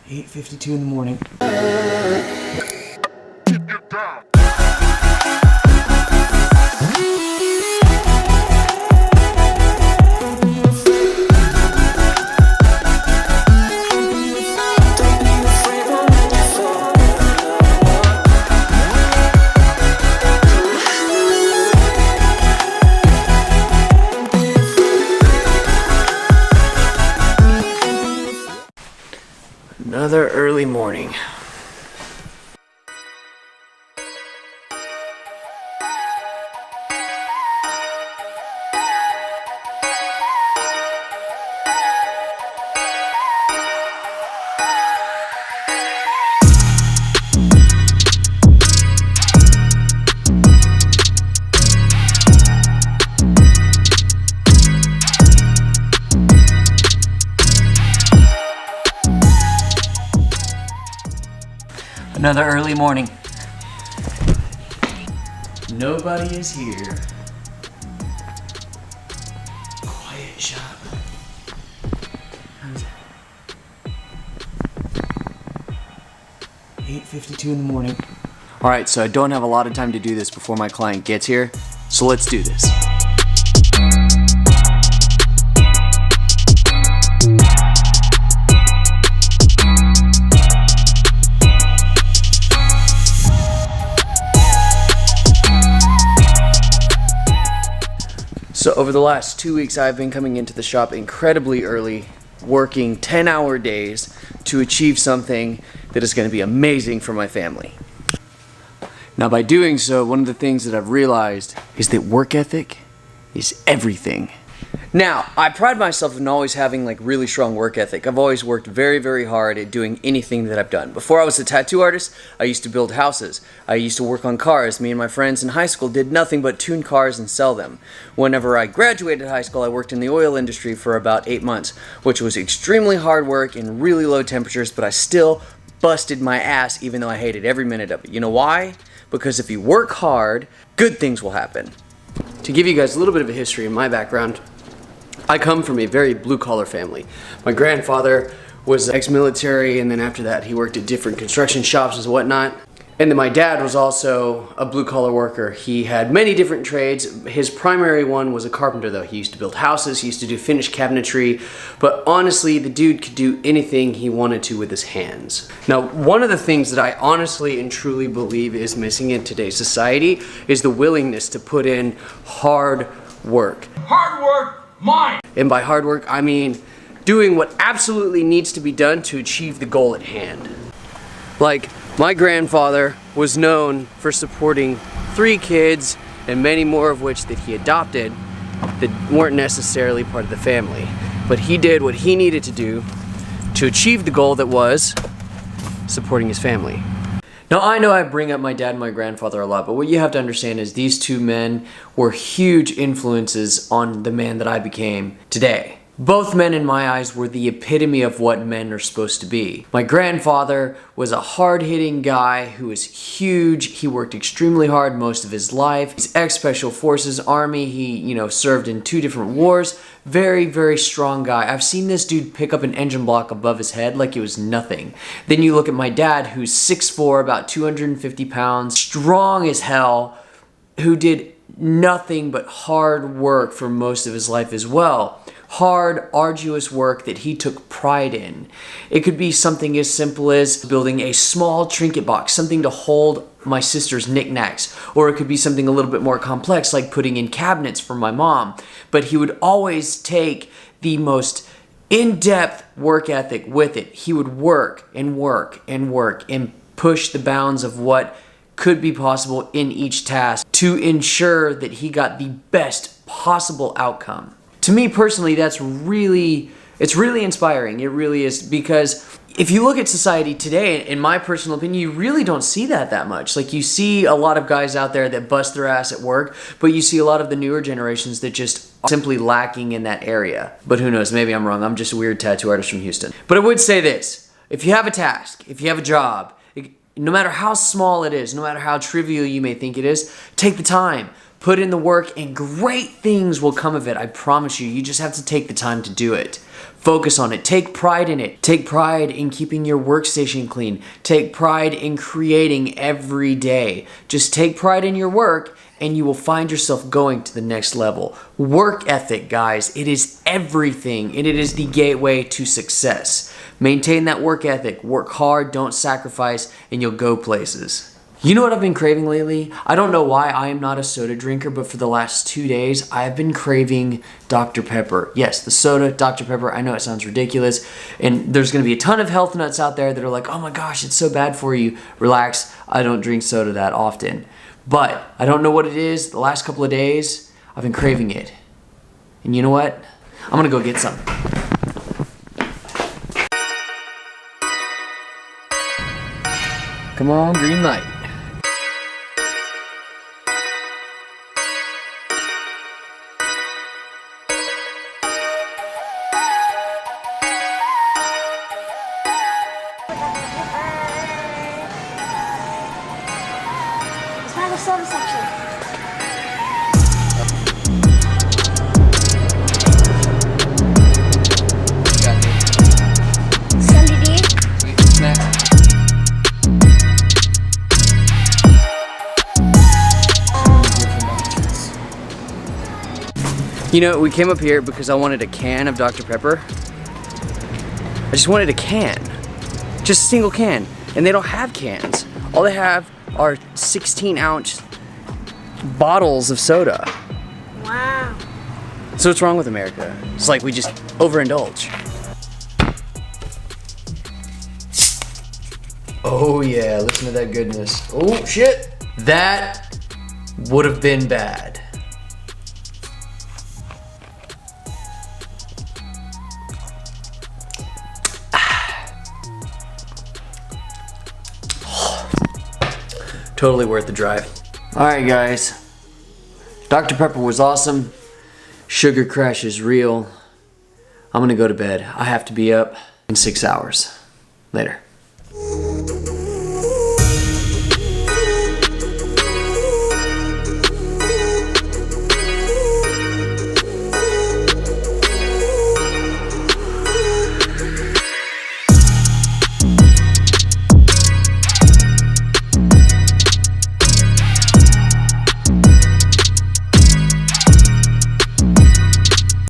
8:52 in the morning. Another early morning. Another early morning. Nobody is here. Quiet shop. How's it? 8:52 in the morning. Alright, so I don't have a lot of time to do this before my client gets here, so let's do this. So over the last 2 weeks, I've been coming into the shop incredibly early, working 10-hour days to achieve something that is going to be amazing for my family. Now by doing so, one of the things that I've realized is that work ethic is everything. Now, I pride myself in always having really strong work ethic. I've always worked very, very hard at doing anything that I've done. Before I was a tattoo artist, I used to build houses. I used to work on cars. Me and my friends in high school did nothing but tune cars and sell them. Whenever I graduated high school, I worked in the oil industry for about 8 months, which was extremely hard work in really low temperatures, but I still busted my ass even though I hated every minute of it. You know why? Because if you work hard, good things will happen. To give you guys a little bit of a history of my background, I come from a very blue-collar family. My grandfather was ex-military, and then after that he worked at different construction shops and whatnot. And then my dad was also a blue-collar worker. He had many different trades. His primary one was a carpenter though. He used to build houses, he used to do finished cabinetry, but honestly the dude could do anything he wanted to with his hands. Now, one of the things that I honestly and truly believe is missing in today's society is the willingness to put in hard work. Hard work, mine! And by hard work, I mean doing what absolutely needs to be done to achieve the goal at hand. Like, my grandfather was known for supporting 3 kids, and many more of which that he adopted that weren't necessarily part of the family. But he did what he needed to do to achieve the goal that was supporting his family. Now, I know I bring up my dad and my grandfather a lot, but what you have to understand is these 2 men were huge influences on the man that I became today. Both men in my eyes were the epitome of what men are supposed to be. My grandfather was a hard-hitting guy who was huge. He worked extremely hard most of his life. He's ex-Special Forces Army. He, served in 2 different wars. Very, very strong guy. I've seen this dude pick up an engine block above his head like it was nothing. Then you look at my dad, who's 6'4", about 250 pounds, strong as hell, who did nothing but hard work for most of his life as well. Hard, arduous work that he took pride in. It could be something as simple as building a small trinket box, something to hold my sister's knickknacks, or it could be something a little bit more complex like putting in cabinets for my mom. But he would always take the most in-depth work ethic with it. He would work and work and work and push the bounds of what could be possible in each task to ensure that he got the best possible outcome. To me personally, it's really inspiring. It really is, because if you look at society today, in my personal opinion, you really don't see that much. Like, you see a lot of guys out there that bust their ass at work, but you see a lot of the newer generations that just are simply lacking in that area. But who knows, maybe I'm wrong. I'm just a weird tattoo artist from Houston. But I would say this: if you have a task, if you have a job, no matter how small it is, no matter how trivial you may think it is, take the time. Put in the work and great things will come of it. I promise you. You just have to take the time to do it. Focus on it. Take pride in it. Take pride in keeping your workstation clean. Take pride in creating every day. Just take pride in your work and you will find yourself going to the next level. Work ethic, guys. It is everything and it is the gateway to success. Maintain that work ethic. Work hard, don't sacrifice, and you'll go places. You know what I've been craving lately? I don't know why I am not a soda drinker, but for the last 2 days, I've been craving Dr. Pepper. Yes, the soda, Dr. Pepper. I know it sounds ridiculous, and there's going to be a ton of health nuts out there that are like, oh my gosh, it's so bad for you. Relax, I don't drink soda that often. But I don't know what it is. The last couple of days, I've been craving it. And you know what? I'm going to go get some. Come on, green light. Let's find the soda section. Got me. Sunday D. Sweet snacks. You know, we came up here because I wanted a can of Dr. Pepper. I just wanted a can. Just a single can. And they don't have cans. All they have are 16-ounce bottles of soda. Wow. So what's wrong with America? It's like we just overindulge. Oh yeah, listen to that goodness. Oh shit. That would have been bad. Totally worth the drive. Alright guys, Dr. Pepper was awesome. Sugar crash is real. I'm gonna go to bed. I have to be up in 6 hours. Later.